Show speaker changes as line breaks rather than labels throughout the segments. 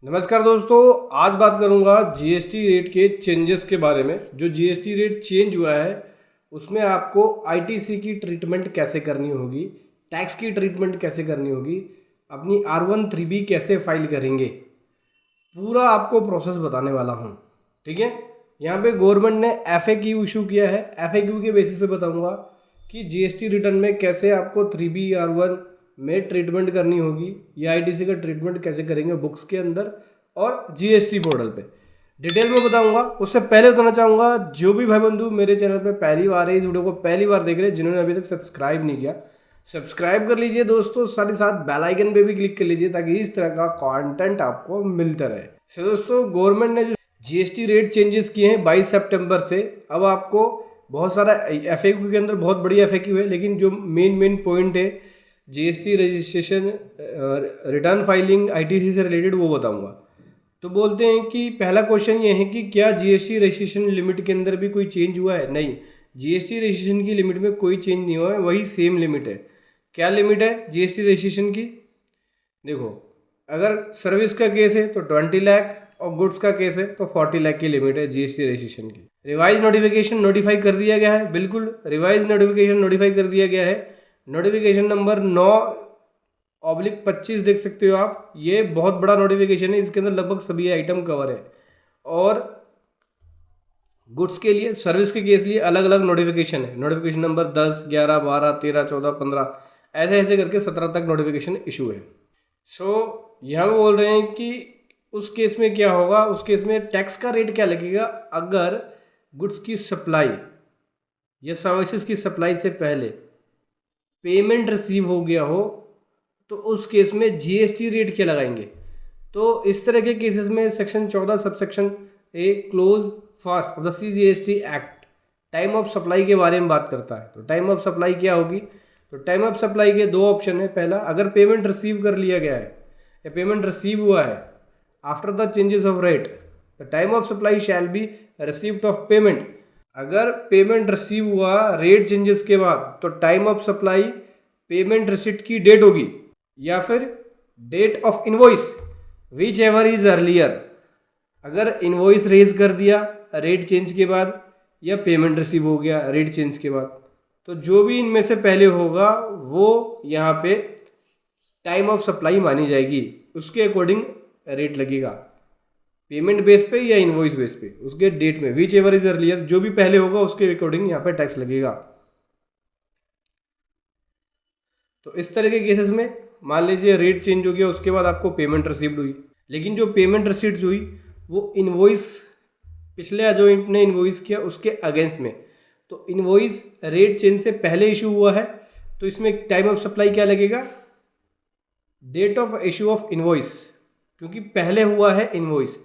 नमस्कार दोस्तों, आज बात करूंगा जीएसटी रेट के चेंजेस के बारे में। जो जीएसटी रेट चेंज हुआ है उसमें आपको आईटीसी की ट्रीटमेंट कैसे करनी होगी, टैक्स की ट्रीटमेंट कैसे करनी होगी, अपनी R1 3B कैसे फाइल करेंगे, पूरा आपको प्रोसेस बताने वाला हूं। ठीक है, यहाँ पे गवर्नमेंट ने FAQ इशू किया है। FAQ के बेसिस पे बताऊंगा कि जीएसटी रिटर्न में कैसे आपको 3B R1 में ट्रीटमेंट करनी होगी, या आईटीसी का ट्रीटमेंट कैसे करेंगे बुक्स के अंदर और जीएसटी पोर्टल पे डिटेल में बताऊंगा। उससे पहले बताना चाहूँगा, जो भी भाई बंधु मेरे चैनल पे पहली बार है, इस वीडियो को पहली बार देख रहे हैं, जिन्होंने अभी तक सब्सक्राइब नहीं किया सब्सक्राइब कर लीजिए दोस्तों। साथ ही साथ बेल आइकन पे भी क्लिक कर लीजिए ताकि इस तरह का कंटेंट आपको मिलता रहे। सो दोस्तों, गवर्नमेंट ने जो जीएसटी रेट चेंजेस किए हैं 22 सितंबर से, अब आपको बहुत सारा FAQ के अंदर बहुत बड़ी FAQ है, लेकिन जो मेन पॉइंट है GST registration return filing ITC से रिलेटेड वो बताऊंगा। तो बोलते हैं कि पहला क्वेश्चन ये है कि क्या जीएसटी रजिस्ट्रेशन लिमिट के अंदर भी कोई चेंज हुआ है? नहीं, जीएसटी रजिस्ट्रेशन की लिमिट में कोई चेंज नहीं हुआ है, वही सेम लिमिट है। क्या लिमिट है जीएसटी रजिस्ट्रेशन की? देखो, अगर सर्विस का केस है तो 20 लाख और गुड्स का केस है तो 40 लाख की लिमिट है जीएसटी रजिस्ट्रेशन की। रिवाइज नोटिफिकेशन नोटिफाई कर दिया गया है, बिल्कुल रिवाइज नोटिफिकेशन नोटिफाई कर दिया गया है। नोटिफिकेशन नंबर 9/25 देख सकते हो आप। ये बहुत बड़ा नोटिफिकेशन है, इसके अंदर लगभग सभी आइटम कवर है। और गुड्स के लिए, सर्विस के केस लिए अलग अलग नोटिफिकेशन है। नोटिफिकेशन नंबर 10, 11, 12, 13, 14, 15 ऐसे ऐसे करके 17 तक नोटिफिकेशन इशू है। सो यहाँ बोल रहे हैं कि उस केस में क्या होगा, उस केस में टैक्स का रेट क्या लगेगा अगर गुड्स की सप्लाई या सर्विसेज की सप्लाई से पहले पेमेंट रिसीव हो गया हो, तो उस केस में जीएसटी रेट क्या लगाएंगे। तो इस तरह के केसेस में section 14 subsection A close first of the CGST act time of supply के बारे में बात करता है। तो टाइम ऑफ सप्लाई क्या होगी? तो टाइम ऑफ सप्लाई के दो ऑप्शन है। पहला, अगर पेमेंट रिसीव कर लिया गया है या पेमेंट रिसीव हुआ है after the changes of rate, the time of supply shall be received of payment. अगर पेमेंट रिसीव हुआ रेट चेंजेस के बाद तो time of supply payment receipt की डेट होगी, या फिर date of invoice whichever is earlier. अगर इनवॉइस रेज कर दिया रेट चेंज के बाद या पेमेंट रिसीव हो गया रेट चेंज के बाद, तो जो भी इनमें से पहले होगा वो यहाँ पे टाइम ऑफ सप्लाई मानी जाएगी, उसके अकॉर्डिंग रेट लगेगा। पेमेंट बेस पे या इनवॉइस बेस पे, उसके डेट में विच एवर इज अर्लियर, जो भी पहले होगा उसके अकॉर्डिंग यहाँ पे टैक्स लगेगा। तो इस तरह के केसेस में मान लीजिए रेट चेंज हो गया, उसके बाद आपको पेमेंट रिसीव्ड हुई, लेकिन जो पेमेंट रिसीव्ड हुई वो इनवॉइस पिछले जो ने इनवॉइस किया उसके अगेंस्ट में, तो इनवॉइस रेट चेंज से पहले इशू हुआ है, तो इसमें टाइम ऑफ सप्लाई क्या लगेगा? Date of issue of invoice, क्योंकि पहले हुआ है इनवॉइस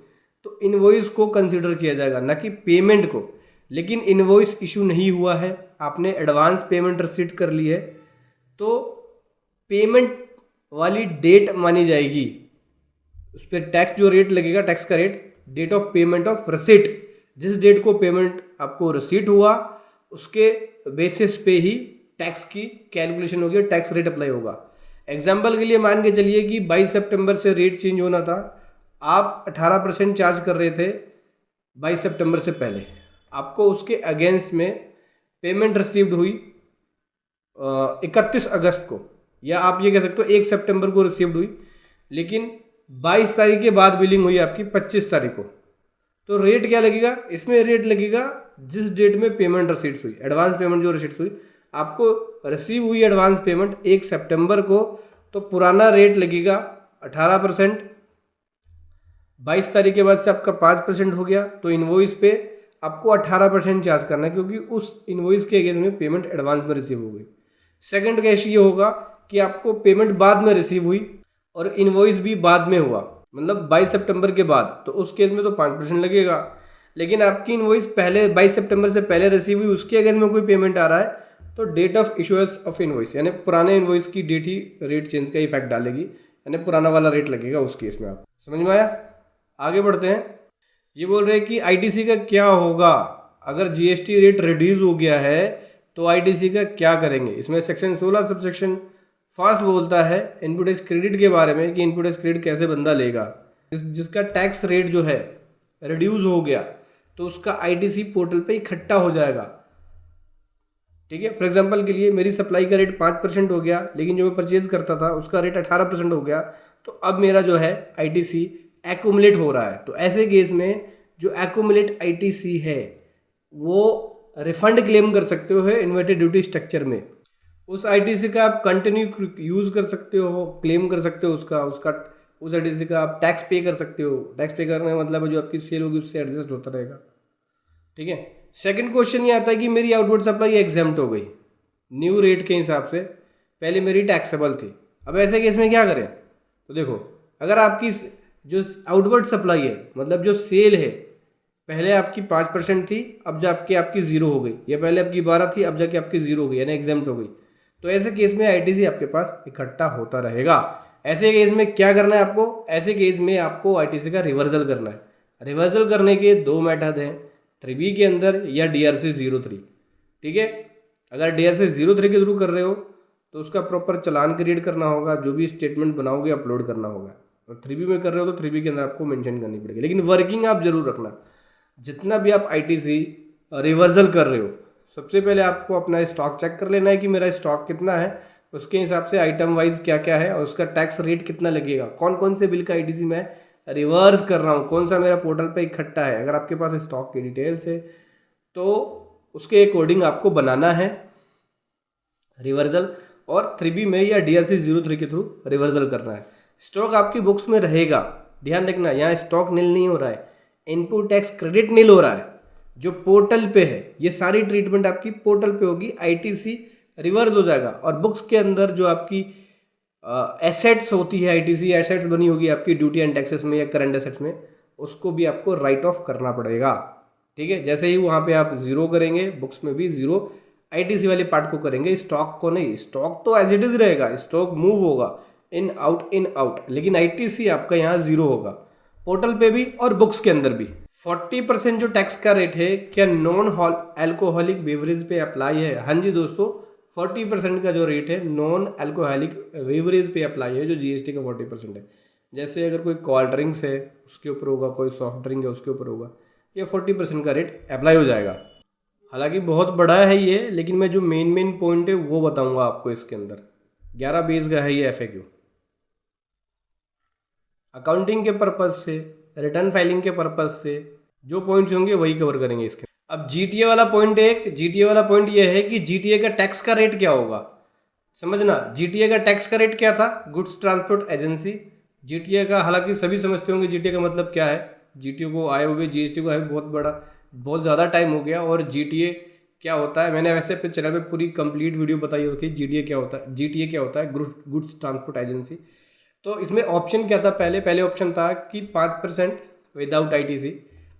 तो इनवॉइस को कंसीडर किया जाएगा, ना कि पेमेंट को। लेकिन इनवॉइस इशू नहीं हुआ है, आपने एडवांस पेमेंट रिसीव कर ली है, तो पेमेंट वाली डेट मानी जाएगी। उस पर टैक्स जो रेट लगेगा, टैक्स का rate date of payment of receipt, जिस डेट को पेमेंट आपको रिसीट हुआ उसके बेसिस पे ही टैक्स की कैलकुलेशन होगी, टैक्स रेट अप्लाई होगा। एग्जाम्पल के लिए मान के चलिए कि 22 सितंबर से रेट चेंज होना था, आप 18% चार्ज कर रहे थे 22 सितंबर से पहले, आपको उसके अगेंस्ट में पेमेंट रिसीव्ड हुई 31 अगस्त को, या आप ये कह सकते हो 1 सितंबर को रिसीव्ड हुई, लेकिन 22 तारीख के बाद बिलिंग हुई आपकी 25 तारीख को, तो रेट क्या लगेगा? इसमें रेट लगेगा जिस डेट में पेमेंट रिसीट्स हुई, एडवांस पेमेंट जो रिसीट्स हुई, आपको रिसीव हुई एडवांस पेमेंट 1 सितंबर को, तो पुराना रेट लगेगा 18%। 22 तारीख के बाद से आपका 5% हो गया, तो इनवॉइस पे आपको 18% चार्ज करना है, क्योंकि उस इनवॉइस के अगेंस्ट में पेमेंट एडवांस में रिसीव हो गई। सेकंड केस ये होगा कि आपको पेमेंट बाद में रिसीव हुई और इनवॉइस भी बाद में हुआ, मतलब 22 सितंबर के बाद, तो उस केस में तो 5% लगेगा। लेकिन आपकी इनवॉइस पहले 22 सितंबर से पहले रिसीव हुई, उसके अगेंस्ट में कोई पेमेंट आ रहा है, तो date of issuance of invoice यानी पुराने इनवॉइस की डेट ही रेट चेंज का इफेक्ट डालेगी, यानी पुराना वाला रेट लगेगा उस केस में। आप समझ में आया? आगे बढ़ते हैं। ये बोल रहे हैं कि आईटीसी का क्या होगा अगर जीएसटी रेट रिड्यूस हो गया है, तो आईटीसी का क्या करेंगे। इसमें सेक्शन 16 सबसेक्शन फर्स्ट बोलता है इनपुट टैक्स क्रेडिट के बारे में कि इनपुट टैक्स क्रेडिट कैसे बंदा लेगा। जिसका टैक्स रेट जो है रिड्यूस हो गया तो उसका आईटीसी पोर्टल पे इकट्ठा हो जाएगा। ठीक है, फॉर एग्जांपल के लिए मेरी सप्लाई का रेट 5% हो गया, लेकिन जो मैं परचेज करता था उसका रेट 18% हो गया, तो अब मेरा जो है आईटीसी एक्यूमुलेट हो रहा है। तो ऐसे केस में जो एक्यूमुलेट आईटीसी है वो रिफंड क्लेम कर सकते हो इन्वर्टेड ड्यूटी स्ट्रक्चर में। उस आईटीसी का आप कंटिन्यू यूज़ कर सकते हो, क्लेम कर सकते हो उसका उस आईटीसी का आप टैक्स पे कर सकते हो। टैक्स पे करने का मतलब जो आपकी सेल होगी उससे एडजस्ट होता रहेगा। ठीक है, सेकंड क्वेश्चन ये आता है कि मेरी आउटवर्ड सप्लाई एग्जाम्प्ट हो गई न्यू रेट के हिसाब से, पहले मेरी टैक्सेबल थी। अब ऐसे केस में क्या करें? तो देखो, अगर आपकी जो आउटवर्ड सप्लाई है मतलब जो सेल है पहले आपकी 5% थी, अब जाके आपकी 0 हो गई, या पहले आपकी 12 थी अब जाके आपकी 0 हो गई, यानी एग्जाम्प्ट हो गई, तो ऐसे केस में आईटीसी आपके पास इकट्ठा होता रहेगा। ऐसे केस में क्या करना है आपको? ऐसे केस में आपको आईटीसी का रिवर्सल करना है। रिवर्सल करने के दो मेथड हैं, 3B के अंदर या DRC 03। ठीक है, अगर DRC 03 के थ्रू कर रहे हो तो उसका प्रॉपर चालान क्रिएट करना होगा, जो भी स्टेटमेंट बनाओगे अपलोड करना होगा। और 3B में कर रहे हो तो 3B के अंदर आपको मेंशन करनी पड़ेगी, लेकिन वर्किंग आप जरूर रखना। जितना भी आप आईटीसी रिवर्सल कर रहे हो, सबसे पहले आपको अपना स्टॉक चेक कर लेना है कि मेरा स्टॉक कितना है, उसके हिसाब से आइटम वाइज क्या क्या है और उसका टैक्स रेट कितना लगेगा, कौन कौन से बिल का आईटीसी मैं रिवर्स कर रहा हूँ, कौन सा मेरा पोर्टल पे इकट्ठा है। अगर आपके पास स्टॉक की डिटेल्स है तो उसके अकॉर्डिंग आपको बनाना है रिवर्सल, और 3B में या DRC 03 के थ्रू रिवर्सल करना है। स्टॉक आपकी बुक्स में रहेगा, ध्यान रखना, यहाँ स्टॉक नील नहीं हो रहा है, इनपुट टैक्स क्रेडिट नील हो रहा है। जो पोर्टल पे है ये सारी ट्रीटमेंट आपकी पोर्टल पे होगी, आईटीसी रिवर्स हो जाएगा। और बुक्स के अंदर जो आपकी एसेट्स होती है, आईटीसी एसेट्स बनी होगी आपकी ड्यूटी एंड टैक्सेस में या करंट एसेट्स में, उसको भी आपको राइट ऑफ करना पड़ेगा। ठीक है, जैसे ही वहाँ पे आप 0 करेंगे, बुक्स में भी 0 आईटीसी वाले पार्ट को करेंगे, स्टॉक को नहीं। स्टॉक तो एज इट इज रहेगा, स्टॉक मूव होगा इन आउट, लेकिन आईटीसी आपका यहाँ 0 होगा, पोर्टल पे भी और बुक्स के अंदर भी। 40% जो टैक्स का रेट है क्या नॉन अल्कोहलिक बेवरेज पे अप्लाई है? हाँ जी दोस्तों, 40% का जो रेट है नॉन अल्कोहलिक बेवरेज पे अप्लाई है, जो जीएसटी का 40% है। जैसे अगर कोई कोल्ड ड्रिंक्स है उसके ऊपर होगा, कोई सॉफ्ट ड्रिंक है उसके ऊपर होगा, ये 40% का रेट अप्लाई हो जाएगा। हालांकि बहुत बड़ा है ये, लेकिन मैं जो मेन पॉइंट है वो बताऊंगा आपको इसके अंदर। 11 पेज का है ये एफएक्यू। अकाउंटिंग के पर्पज से, रिटर्न फाइलिंग के पर्पज से जो पॉइंट्स होंगे वही कवर करेंगे इसके। अब जीटीए वाला पॉइंट ये है कि जीटीए का टैक्स का रेट क्या होगा, समझना। जीटीए का टैक्स का रेट क्या था? Goods transport agency. जीटीए का, हालांकि सभी समझते होंगे जीटीए का मतलब क्या है, जीटीए को आए हुए जीएसटी को है बहुत ज़्यादा टाइम हो गया। और जीटीए क्या होता है, मैंने वैसे अपने चैनल पे पूरी कंप्लीट वीडियो बताई होगी जीटीए क्या होता है, गुड्स ट्रांसपोर्ट एजेंसी। तो इसमें ऑप्शन क्या था? पहले ऑप्शन था कि 5% विदाउट आईटीसी,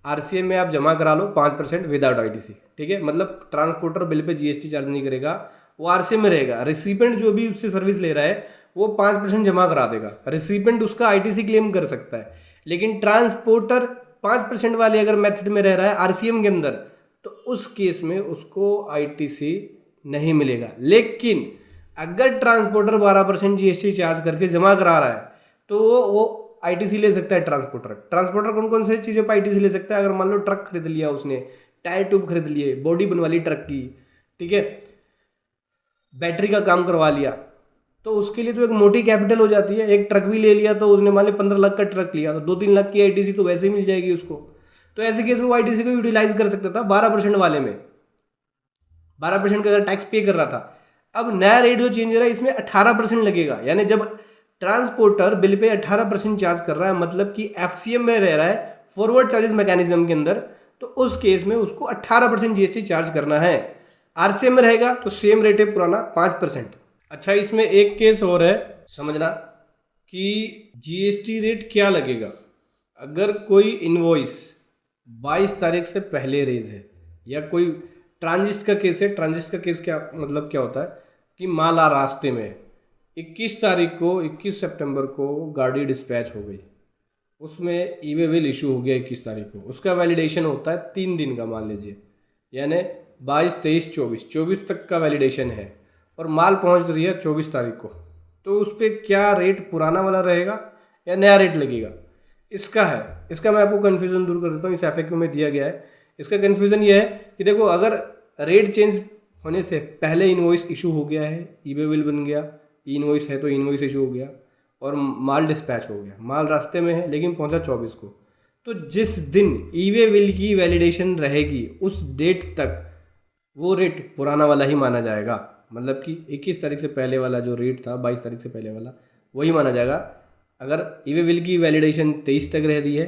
आरसीएम में आप जमा करा लो 5% विदाउट आईटीसी। ठीक है, मतलब transporter bill pay GST charge नहीं करेगा, वो आरसीएम में रहेगा। रिसिपेंट जो भी उससे सर्विस ले रहा है वो 5% जमा करा देगा, रिसिपेंट उसका आईटीसी क्लेम कर सकता है। लेकिन ट्रांसपोर्टर 5% वाले अगर मेथड में रह रहा है आरसीएम के अंदर, तो उस केस में उसको आईटीसी नहीं मिलेगा। लेकिन अगर ट्रांसपोर्टर 12% जीएसटी चार्ज करके जमा करा रहा है तो वो आईटीसी ले सकता है। ट्रांसपोर्टर कौन कौन से चीज़ों पर आईटीसी ले सकता है? अगर मान लो ट्रक खरीद लिया उसने, टायर ट्यूब खरीद लिए, बॉडी बनवा ली ट्रक की, ठीक है, बैटरी का काम करवा लिया, तो उसके लिए तो एक मोटी कैपिटल हो जाती है। एक ट्रक भी ले लिया तो उसने मान ली 15 लाख का ट्रक लिया तो 2-3 लाख की आईटीसी तो वैसे ही मिल जाएगी उसको। तो ऐसे केस में वो आईटीसी को यूटिलाइज कर सकता था 12% वाले में, 12% का अगर टैक्स पे कर रहा था। अब नया रेट जो चेंज हो रहा है इसमें 18% लगेगा, यानी जब ट्रांसपोर्टर बिल पे 18% चार्ज कर रहा है, मतलब कि एफसीएम में रह रहा है, फॉरवर्ड चार्जेस मैकेनिज्म के अंदर, तो उस केस में उसको 18% जीएसटी चार्ज करना है। आरसीएम में रहेगा तो सेम रेट है पुराना 5%। अच्छा, इसमें एक केस और है समझना कि जीएसटी रेट क्या लगेगा अगर कोई इनवॉइस 22 तारीख से पहले रेज है, या कोई ट्रांजिट का केस है। ट्रांजिट का केस क्या मतलब क्या होता है कि माल आ रास्ते में 21 तारीख को, 21 सितंबर को गाड़ी डिस्पैच हो गई, उसमें ई वे बिल इशू हो गया 21 तारीख को, उसका वैलिडेशन होता है 3 दिन का, मान लीजिए, यानी 22, 23, 24 तक का वैलिडेशन है, और माल पहुंच रही है 24 तारीख को, तो उस पर क्या रेट पुराना वाला रहेगा या नया रेट लगेगा? इसका है, इसका मैं आपको कन्फ्यूज़न दूर कर देता हूँ। इस एफएक्यू में दिया गया है। इसका कन्फ्यूज़न ये है कि देखो, अगर रेट चेंज होने से पहले इनवॉइस इशू हो गया है, ई वे बिल बन गया, इनवॉइस है तो इनवॉइस इशू हो गया और माल डिस्पैच हो गया, माल रास्ते में है लेकिन पहुंचा 24 को, तो जिस दिन ई वे बिल की वैलिडेशन रहेगी उस डेट तक वो रेट पुराना वाला ही माना जाएगा। मतलब कि 21 तारीख से पहले वाला जो रेट था, 22 तारीख से पहले वाला, वही माना जाएगा। अगर ई वे बिल की वैलिडेशन 23 तक रह रही है,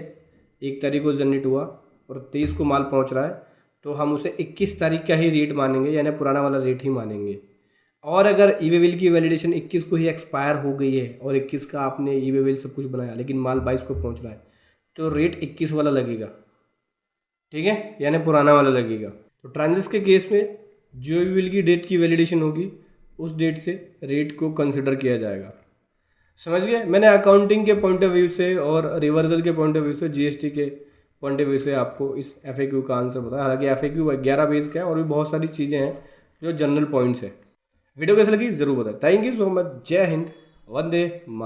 1 तारीख को जनरेट हुआ और 23 को माल पहुंच रहा है, तो हम उसे 21 तारीख का ही रेट मानेंगे, यानी पुराना वाला रेट ही मानेंगे। और अगर ई वे बिल की वैलिडेशन 21 को ही एक्सपायर हो गई है और 21 का आपने ई वे बिल सब कुछ बनाया लेकिन माल 22 को पहुंच रहा है, तो रेट 21 वाला लगेगा, ठीक है, यानी पुराना वाला लगेगा। तो ट्रांजिट के केस में जो ई वे बिल की डेट की वैलिडेशन होगी उस डेट से रेट को कंसिडर किया जाएगा। समझ गए? मैंने अकाउंटिंग के पॉइंट ऑफ व्यू से और रिवर्सल के पॉइंट ऑफ व्यू से, जीएसटी के पॉइंट ऑफ व्यू से आपको इस एफएक्यू का आंसर बताया। हालांकि एफएक्यू 11 पेज का है और भी बहुत सारी चीज़ें हैं जो जनरल पॉइंट्स हैं। वीडियो कैसे लगी ज़रूर बताएं। Thank you so much. जय हिंद, वंदे मातरम।